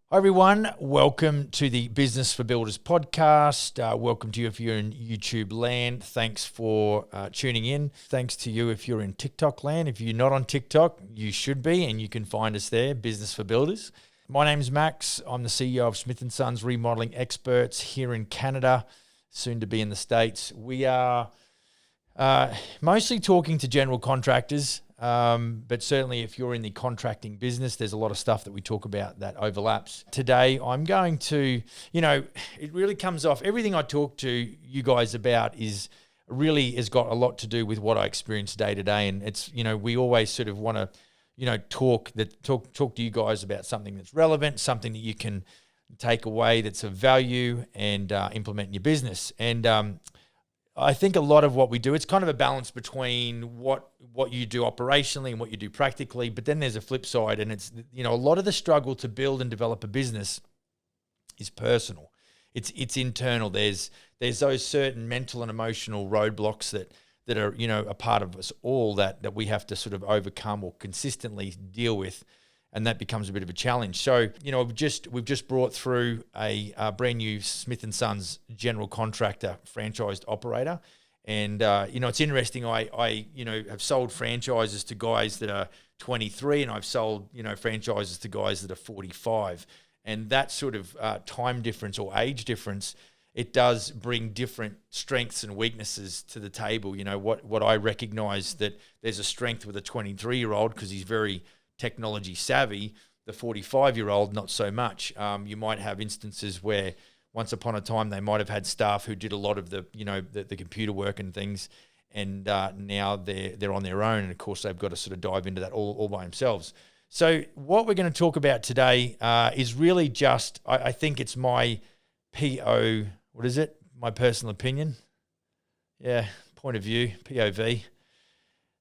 Hi everyone, welcome to the Business for Builders podcast. Welcome to you if you're in YouTube land. Thanks for tuning in. Thanks to you if you're in TikTok land. If you're not on TikTok, you should be, and you can find us there, Business for Builders. My name's Max. I'm the CEO of Smith & Sons Remodeling Experts here in Canada, soon to be in the States. We are mostly talking to general contractors, but certainly if you're in the contracting business, there's a lot of stuff that we talk about that overlaps. Today, I'm going to, it really comes off, everything I talk to you guys about is really has got a lot to do with what I experience day to day. And it's, we always sort of want to, talk to you guys about something that's relevant, something that you can take away that's of value and implement in your business. And I think a lot of what we do, it's kind of a balance between what you do operationally and what you do practically, but then there's a flip side, and it's, a lot of the struggle to build and develop a business is personal. It's internal. There's those certain mental and emotional roadblocks that are, a part of us all that we have to sort of overcome or consistently deal with. And that becomes a bit of a challenge. So, we've just brought through a brand new Smith & Sons general contractor franchised operator. And, it's interesting. I have sold franchises to guys that are 23, and I've sold, franchises to guys that are 45. And that sort of time difference or age difference, it does bring different strengths and weaknesses to the table. What I recognize that there's a strength with a 23-year-old because he's very technology savvy. The 45-year-old, not so much. You might have instances where once upon a time they might have had staff who did a lot of the computer work and things, and now they're on their own, and of course they've got to sort of dive into that all by themselves. So what we're going to talk about today is really just, I think it's my my personal opinion. Yeah, point of view, POV.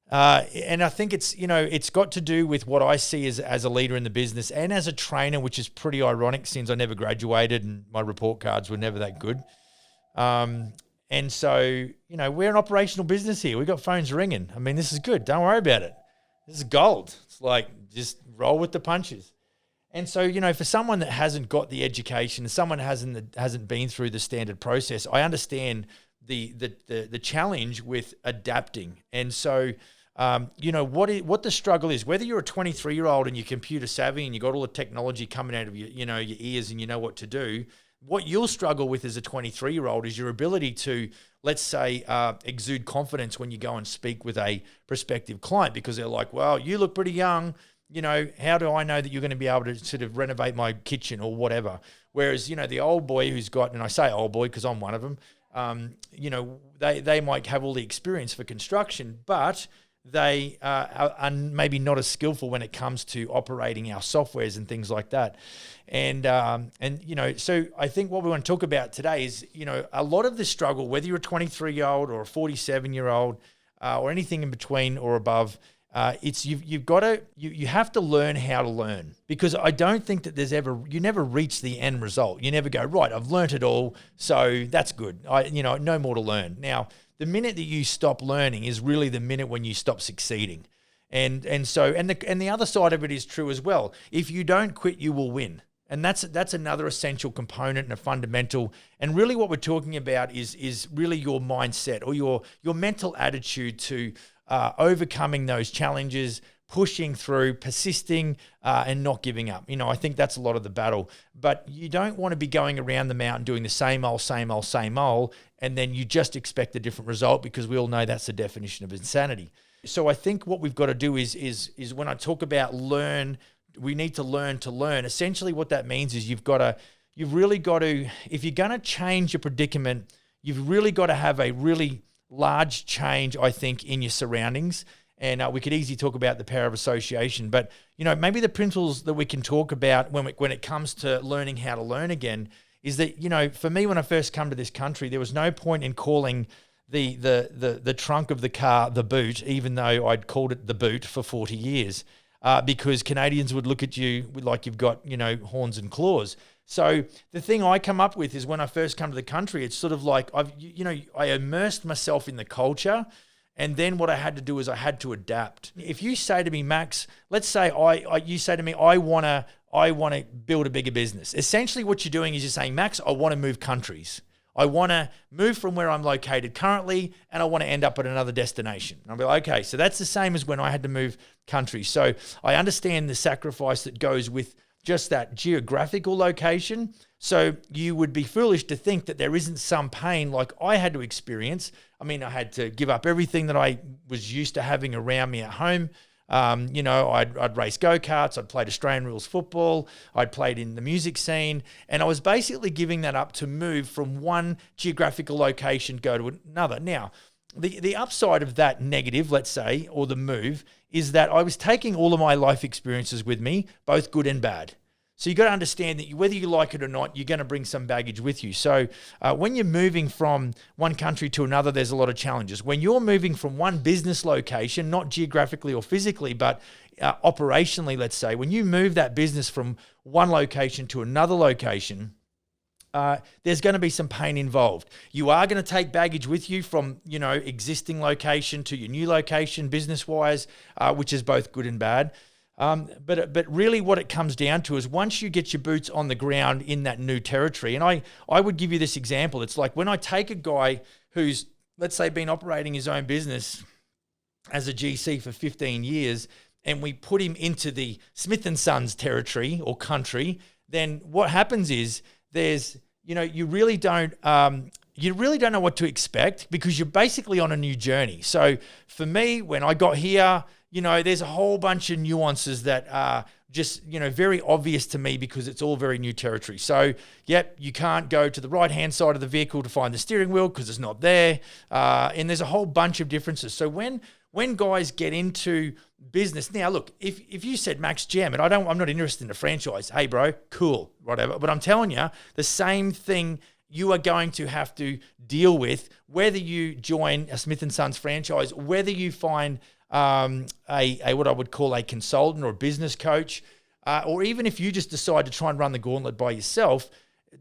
And I think it's, it's got to do with what I see as a leader in the business and as a trainer, which is pretty ironic since I never graduated and my report cards were never that good. And so, we're an operational business here. We've got phones ringing. I mean, this is good. Don't worry about it. This is gold. It's like, just roll with the punches. And so, for someone that hasn't got the education, someone hasn't been through the standard process, I understand the challenge with adapting. And so, what the struggle is, whether you're a 23-year-old and you're computer savvy and you got all the technology coming out of your ears and you know what to do, what you'll struggle with as a 23-year-old is your ability to, let's say, exude confidence when you go and speak with a prospective client, because they're like, well, you look pretty young. How do I know that you're going to be able to sort of renovate my kitchen or whatever? Whereas, the old boy who's got, and I say old boy because I'm one of them, they might have all the experience for construction, but they are maybe not as skillful when it comes to operating our softwares and things like that. And so I think what we want to talk about today is, a lot of the struggle, whether you're a 23-year-old or a 47-year-old or anything in between or above, it's you have to learn how to learn, because I don't think that you never reach the end result. You never go, right, I've learnt it all, so that's good. No more to learn. Now, the minute that you stop learning is really the minute when you stop succeeding. And the other side of it is true as well. If you don't quit, you will win. And that's another essential component and a fundamental. And really what we're talking about is really your mindset or your mental attitude to overcoming those challenges, pushing through, persisting, and not giving up. I think that's a lot of the battle. But you don't want to be going around the mountain doing the same old, and then you just expect a different result, because we all know that's the definition of insanity. So I think what we've got to do is when I talk about learn, we need to learn to learn. Essentially what that means is you've really got to, if you're going to change your predicament, you've really got to have a really large change, I think, in your surroundings. And we could easily talk about the power of association, but maybe the principles that we can talk about when it comes to learning how to learn again is that, for me, when I first come to this country, there was no point in calling the trunk of the car the boot, even though I'd called it the boot for 40 years, because Canadians would look at you like you've got horns and claws. So the thing I come up with is when I first come to the country, it's sort of like I immersed myself in the culture. And then what I had to do is I had to adapt. If you say to me, Max, let's say you say to me, I want to build a bigger business. Essentially what you're doing is you're saying, Max, I want to move countries. I want to move from where I'm located currently, and I want to end up at another destination. And I'll be like, okay, so that's the same as when I had to move countries. So I understand the sacrifice that goes with just that geographical location. So you would be foolish to think that there isn't some pain like I had to experience. I mean, I had to give up everything that I was used to having around me at home. I'd race go-karts, I'd played Australian rules football, I'd played in the music scene, and I was basically giving that up to move from one geographical location, go to another. Now, the upside of that negative, let's say, or the move, is that I was taking all of my life experiences with me, both good and bad. So you got to understand that whether you like it or not, you're going to bring some baggage with you. So when you're moving from one country to another, there's a lot of challenges. When you're moving from one business location, not geographically or physically, but operationally, let's say, when you move that business from one location to another location, there's going to be some pain involved. You are going to take baggage with you from, existing location to your new location, business-wise, which is both good and bad. But really what it comes down to is once you get your boots on the ground in that new territory, and I would give you this example. It's like when I take a guy who's, let's say, been operating his own business as a GC for 15 years, and we put him into the Smith & Sons territory or country, then what happens is there's, you really don't know what to expect because you're basically on a new journey. So for me, when I got here, there's a whole bunch of nuances that are just, very obvious to me because it's all very new territory. So, yep, you can't go to the right-hand side of the vehicle to find the steering wheel because it's not there. And there's a whole bunch of differences. So when guys get into business, now look, if you said Max Jam, and I'm not interested in a franchise, hey bro, cool, whatever. But I'm telling you, the same thing you are going to have to deal with whether you join a Smith & Sons franchise, whether you find a what I would call a consultant or a business coach, or even if you just decide to try and run the gauntlet by yourself,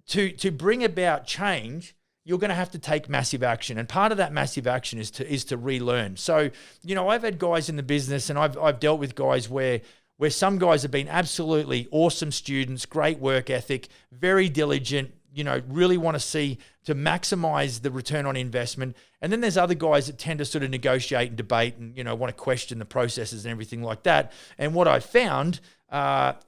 to bring about change, you're going to have to take massive action. And part of that massive action is to relearn. So, I've had guys in the business and I've dealt with guys where some guys have been absolutely awesome students, great work ethic, very diligent, really want to maximize the return on investment. And then there's other guys that tend to sort of negotiate and debate and, want to question the processes and everything like that. And what I found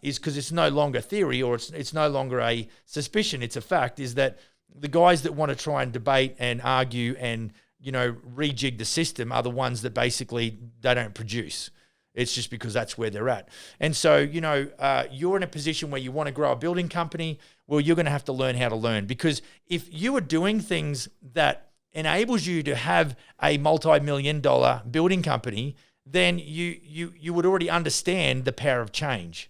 is, because it's no longer theory or it's no longer a suspicion, it's a fact, is that the guys that want to try and debate and argue and, rejig the system are the ones that basically they don't produce. It's just because that's where they're at. And so, you're in a position where you want to grow a building company. Well, you're going to have to learn how to learn, because if you are doing things that enables you to have a multi-million-dollar building company, then you would already understand the power of change.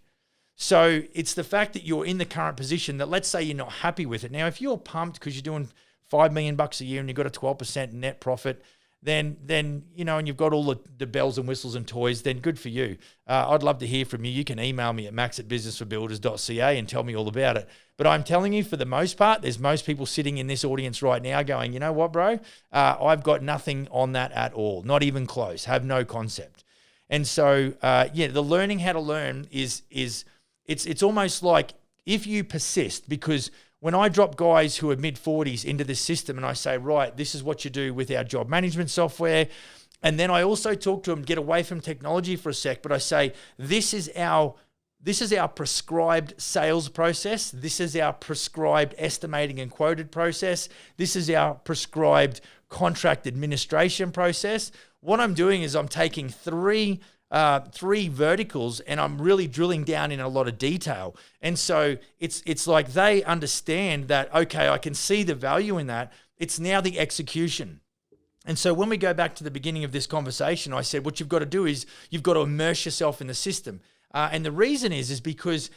So it's the fact that you're in the current position that, let's say you're not happy with it. Now, if you're pumped because you're doing $5 million a year and you've got a 12% net profit, then and you've got all the bells and whistles and toys, then good for you. I'd love to hear from you. You can email me at max@businessforbuilders.ca and tell me all about it. But I'm telling you, for the most part, there's most people sitting in this audience right now going, you know what, bro? I've got nothing on that at all, not even close, have no concept. And so, the learning how to learn is it's almost like if you persist, because when I drop guys who are mid-40s into this system and I say, right, this is what you do with our job management software, and then I also talk to them, get away from technology for a sec, but I say, this is our prescribed sales process. This is our prescribed estimating and quoted process. This is our prescribed contract administration process. What I'm doing is I'm taking three verticals and I'm really drilling down in a lot of detail. And so it's like they understand that, okay, I can see the value in that. It's now the execution. And so when we go back to the beginning of this conversation, I said, what you've got to do is you've got to immerse yourself in the system. And the reason is because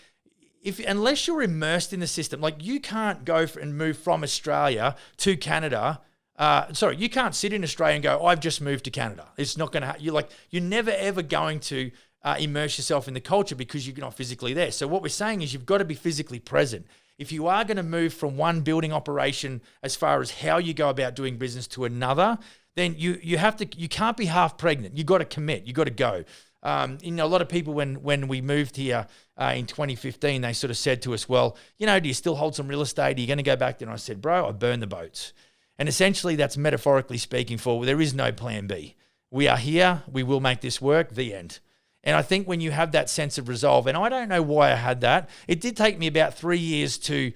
unless you're immersed in the system, like you can't go and move from Australia to Canada. You can't sit in Australia and go, I've just moved to Canada. It's not going to you're never ever going to immerse yourself in the culture because you're not physically there. So what we're saying is you've got to be physically present. If you are going to move from one building operation as far as how you go about doing business to another, then you can't be half pregnant. You got to commit. You got to go. A lot of people when we moved here in 2015, they sort of said to us, well, do you still hold some real estate? Are you going to go back there? And I said, bro, I burned the boats. And essentially that's metaphorically speaking for there is no plan B. We are here. We will make this work. The end. And I think when you have that sense of resolve, and I don't know why I had that, it did take me about 3 years to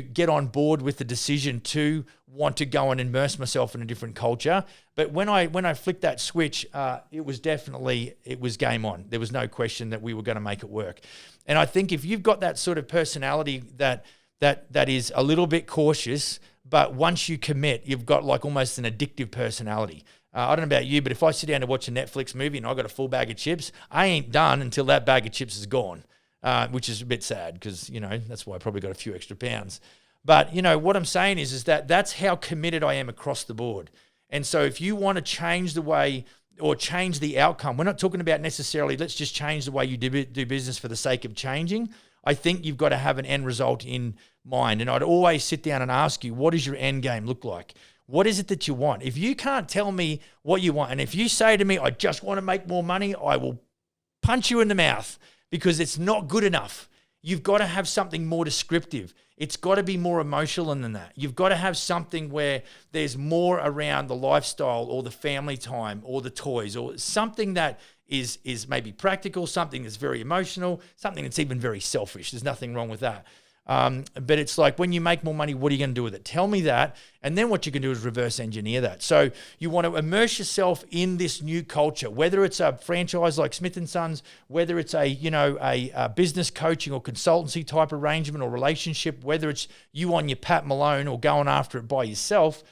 get on board with the decision to want to go and immerse myself in a different culture. But when I flicked that switch, it was game on. There was no question that we were going to make it work. And I think if you've got that sort of personality that is a little bit cautious, but once you commit, you've got like almost an addictive personality. I don't know about you, but if I sit down to watch a Netflix movie and I got a full bag of chips, I ain't done until that bag of chips is gone, which is a bit sad because, that's why I probably got a few extra pounds. But, what I'm saying is that that's how committed I am across the board. And so if you want to change the way or change the outcome, we're not talking about necessarily let's just change the way you do business for the sake of changing. I think you've got to have an end result in mind. And I'd always sit down and ask you, what does your end game look like? What is it that you want? If you can't tell me what you want, and if you say to me, I just want to make more money, I will punch you in the mouth because it's not good enough. You've got to have something more descriptive. It's got to be more emotional than that. You've got to have something where there's more around the lifestyle or the family time or the toys or something that is maybe practical, something that's very emotional, something that's even very selfish. There's nothing wrong with that. But it's like when you make more money, what are you going to do with it? Tell me that. And then what you can do is reverse engineer that. So you want to immerse yourself in this new culture, whether it's a franchise like Smith & Sons, whether it's a business coaching or consultancy type arrangement or relationship, whether it's you on your Pat Malone or going after it by yourself,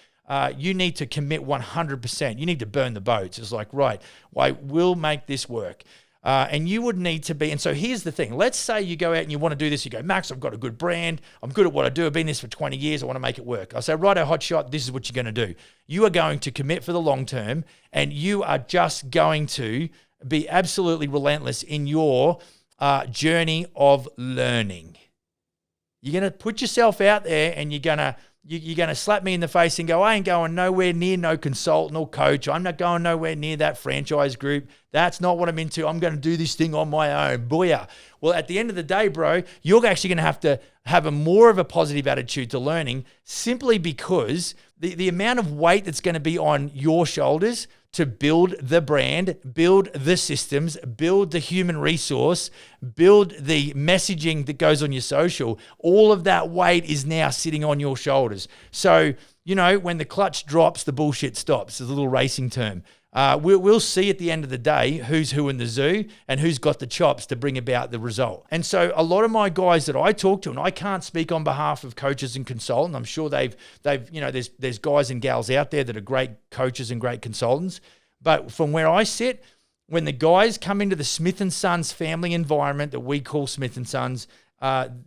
you need to commit 100%. You need to burn the boats. It's like, right, I will make this work. And you would need to be, and so here's the thing. Let's say you go out and you want to do this. You go, Max, I've got a good brand. I'm good at what I do. I've been this for 20 years. I want to make it work. I say, righto, hotshot, this is what you're going to do. You are going to commit for the long term, and you are just going to be absolutely relentless in your journey of learning. You're going to put yourself out there, and you're going to slap me in the face and go, I ain't going nowhere near no consultant or coach. I'm not going nowhere near that franchise group. That's not what I'm into. I'm going to do this thing on my own. Booyah. Well, at the end of the day, bro, you're actually going to have a more of a positive attitude to learning simply because the amount of weight that's going to be on your shoulders to build the brand, build the systems, build the human resource, build the messaging that goes on your social, all of that weight is now sitting on your shoulders. So, when the clutch drops, the bullshit stops. It's a little racing term. We'll see at the end of the day who's who in the zoo and who's got the chops to bring about the result. And so a lot of my guys that I talk to, and I can't speak on behalf of coaches and consultants. I'm sure there's guys and gals out there that are great coaches and great consultants. But from where I sit, when the guys come into the Smith & Sons family environment that we call Smith & Sons,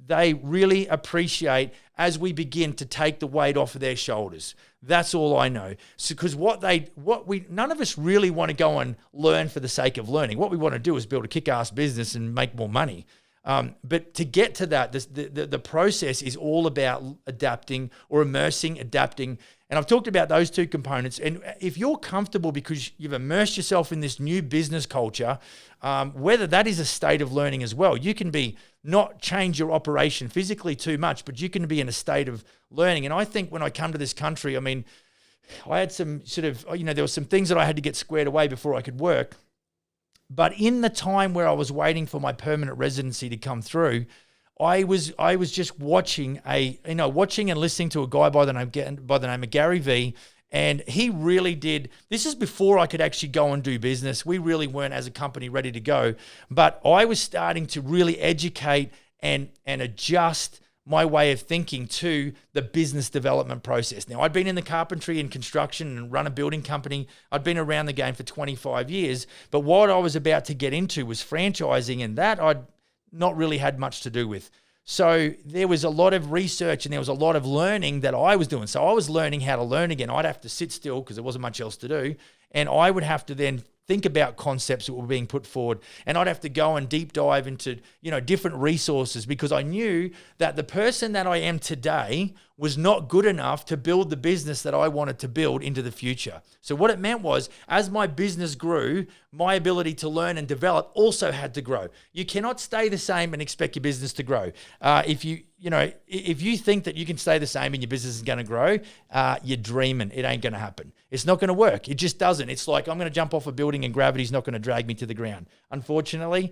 they really appreciate as we begin to take the weight off of their shoulders. That's all I know. So, because none of us really want to go and learn for the sake of learning. What we want to do is build a kick-ass business and make more money. But to get to that, the process is all about adapting or immersing, adapting. And I've talked about those two components. And if you're comfortable because you've immersed yourself in this new business culture, whether that is a state of learning as well, you can be not change your operation physically too much, but you can be in a state of learning. And I think when I come to this country, I had some sort of, there were some things that I had to get squared away before I could work. But in the time where I was waiting for my permanent residency to come through, I was just watching and listening to a guy by the name of Gary Vee, and he really did. This is before I could actually go and do business. We really weren't as a company ready to go, but I was starting to really educate and adjust my way of thinking to the business development process. Now, I'd been in the carpentry and construction and run a building company. I'd been around the game for 25 years, but what I was about to get into was franchising, and that I'd not really had much to do with. So there was a lot of research and there was a lot of learning that I was doing. So I was learning how to learn again. I'd have to sit still because there wasn't much else to do. And I would have to then think about concepts that were being put forward. And I'd have to go and deep dive into, different resources because I knew that the person that I am today was not good enough to build the business that I wanted to build into the future. So what it meant was, as my business grew, my ability to learn and develop also had to grow. You cannot stay the same and expect your business to grow. If you think that you can stay the same and your business is going to grow, you're dreaming. It ain't going to happen. It's not going to work. It just doesn't. It's like I'm going to jump off a building and gravity's not going to drag me to the ground. Unfortunately,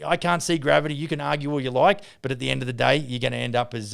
I can't see gravity. You can argue all you like, but at the end of the day, you're going to end up as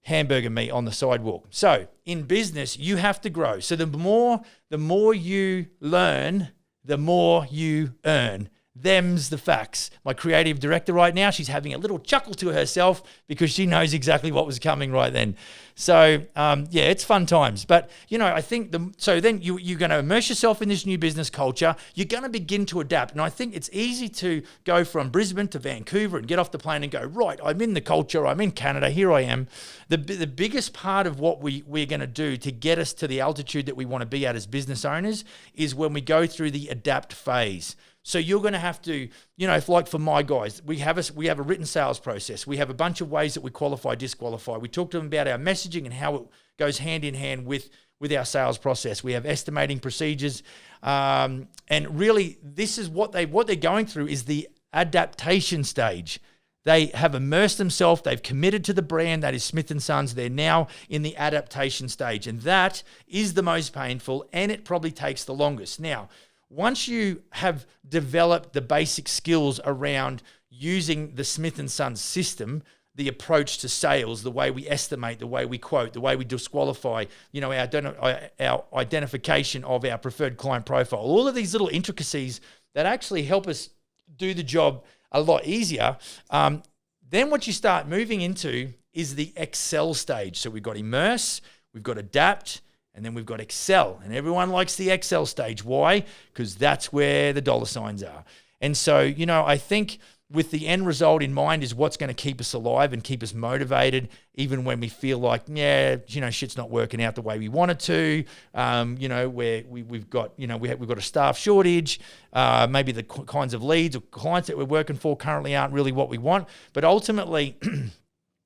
hamburger meat on the sidewalk. So in business, you have to grow. So the more you learn, the more you earn. Them's the facts. My creative director right now, she's having a little chuckle to herself because she knows exactly what was coming right then. So it's fun times. But I think then you're going to immerse yourself in this new business culture. You're going to begin to adapt. And I think it's easy to go from Brisbane to Vancouver and get off the plane and go, right, I'm in the culture. I'm in Canada. Here I am. The biggest part of what we're going to do to get us to the altitude that we want to be at as business owners is when we go through the adapt phase. So you're going to have to, if like for my guys, we have a written sales process. We have a bunch of ways that we qualify, disqualify. We talk to them about our messaging and how it goes hand in hand with our sales process. We have estimating procedures. And really, this is what they're going through is the adaptation stage. They have immersed themselves. They've committed to the brand. That is Smith & Sons. They're now in the adaptation stage. And that is the most painful, and it probably takes the longest. Now, once you have developed the basic skills around using the Smith & Sons system, the approach to sales, the way we estimate, the way we quote, the way we disqualify, our identification of our preferred client profile, all of these little intricacies that actually help us do the job a lot easier, then what you start moving into is the excel stage. So we've got immerse, we've got adapt, and then we've got excel. And everyone likes the excel stage. Why? Because that's where the dollar signs are. And so, I think with the end result in mind is what's going to keep us alive and keep us motivated, even when we feel like, shit's not working out the way we want it to. Where we've got a staff shortage. Maybe the kinds of leads or clients that we're working for currently aren't really what we want. But ultimately,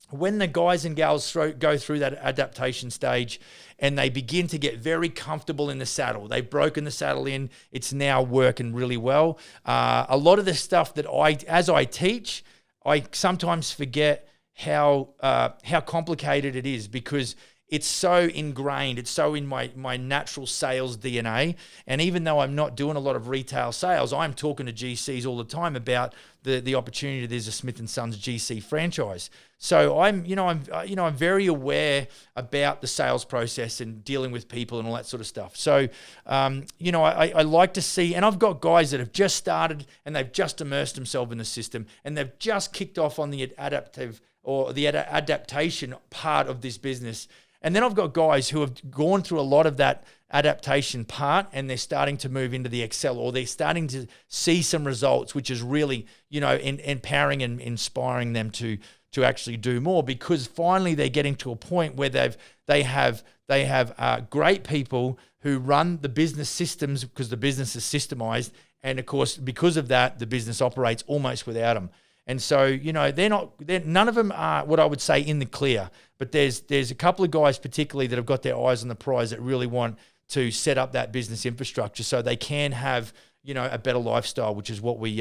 when the guys and gals go through that adaptation stage and they begin to get very comfortable in the saddle, they've broken the saddle in, it's now working really well. A lot of the stuff that as I teach, I sometimes forget how complicated it is because it's so ingrained. It's so in my natural sales DNA. And even though I'm not doing a lot of retail sales, I'm talking to GCs all the time about the opportunity. There's a Smith & Sons GC franchise. So I'm very aware about the sales process and dealing with people and all that sort of stuff. So, I like to see, and I've got guys that have just started and they've just immersed themselves in the system and they've just kicked off on the adaptation part of this business. And then I've got guys who have gone through a lot of that adaptation part and they're starting to move into the Excel, or they're starting to see some results, which is really, empowering and inspiring them to actually do more, because finally they're getting to a point where they have great people who run the business systems because the business is systemized. And of course, because of that, the business operates almost without them. And so, none of them are what I would say in the clear, but there's a couple of guys particularly that have got their eyes on the prize that really want to set up that business infrastructure so they can have, a better lifestyle, which is what we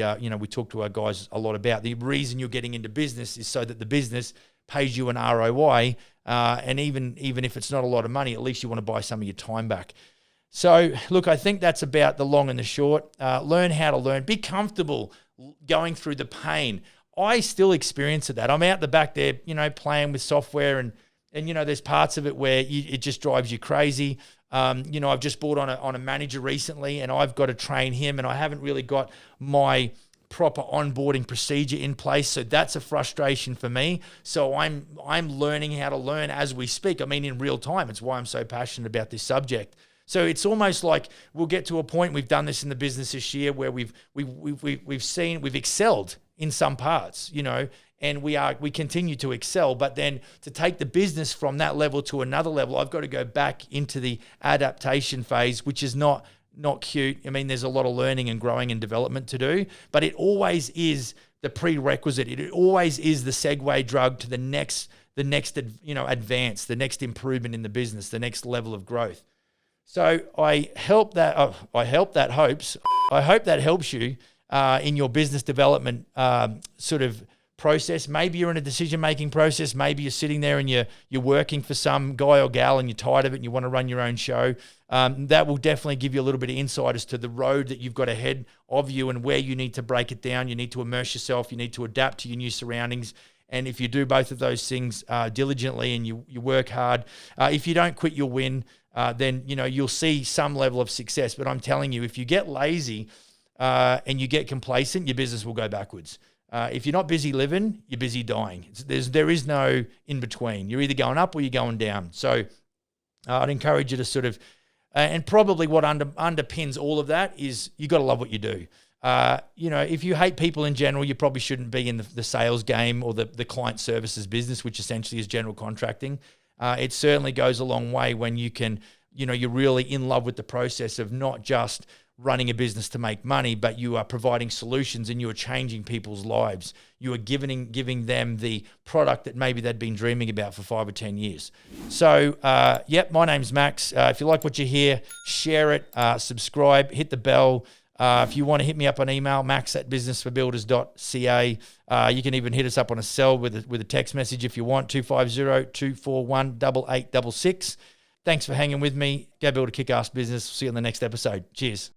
talk to our guys a lot about. The reason you're getting into business is so that the business pays you an ROI, and even if it's not a lot of money, at least you want to buy some of your time back. So, look, I think that's about the long and the short. Learn how to learn. Be comfortable going through the pain. I still experience that. I'm out the back there, playing with software and there's parts of it where it just drives you crazy. I've just brought on a manager recently and I've got to train him and I haven't really got my proper onboarding procedure in place. So that's a frustration for me. So I'm learning how to learn as we speak. I mean, in real time. It's why I'm so passionate about this subject. So it's almost like we'll get to a point, we've done this in the business this year, where we've excelled in some parts, and we continue to excel. But then to take the business from that level to another level, I've got to go back into the adaptation phase, which is not not cute. I mean, there's a lot of learning and growing and development to do, but it always is the prerequisite. It always is the segue drug to the next advance, the next improvement in the business, the next level of growth. So I hope that helps you in your business development sort of process. Maybe you're in a decision-making process. Maybe you're sitting there and you're working for some guy or gal and you're tired of it and you want to run your own show. That will definitely give you a little bit of insight as to the road that you've got ahead of you and where you need to break it down. You need to immerse yourself. You need to adapt to your new surroundings. And if you do both of those things diligently and you work hard, if you don't quit, you'll win. Then you'll see some level of success. But I'm telling you, if you get lazy and you get complacent, your business will go backwards. If you're not busy living, you're busy dying. There is no in between. You're either going up or you're going down. So I'd encourage you to sort of, and probably what underpins all of that is you got to love what you do. If you hate people in general, you probably shouldn't be in the sales game or the client services business, which essentially is general contracting. It certainly goes a long way when you can, you're really in love with the process of not just running a business to make money, but you are providing solutions and you are changing people's lives. You are giving them the product that maybe they'd been dreaming about for 5 or 10 years. So, my name's Max. If you like what you hear, share it, subscribe, hit the bell. If you want to hit me up on email, max@businessforbuilders.ca. You can even hit us up on a cell with a text message if you want, 250-241-8866. Thanks for hanging with me. Go build a kick-ass business. See you on the next episode. Cheers.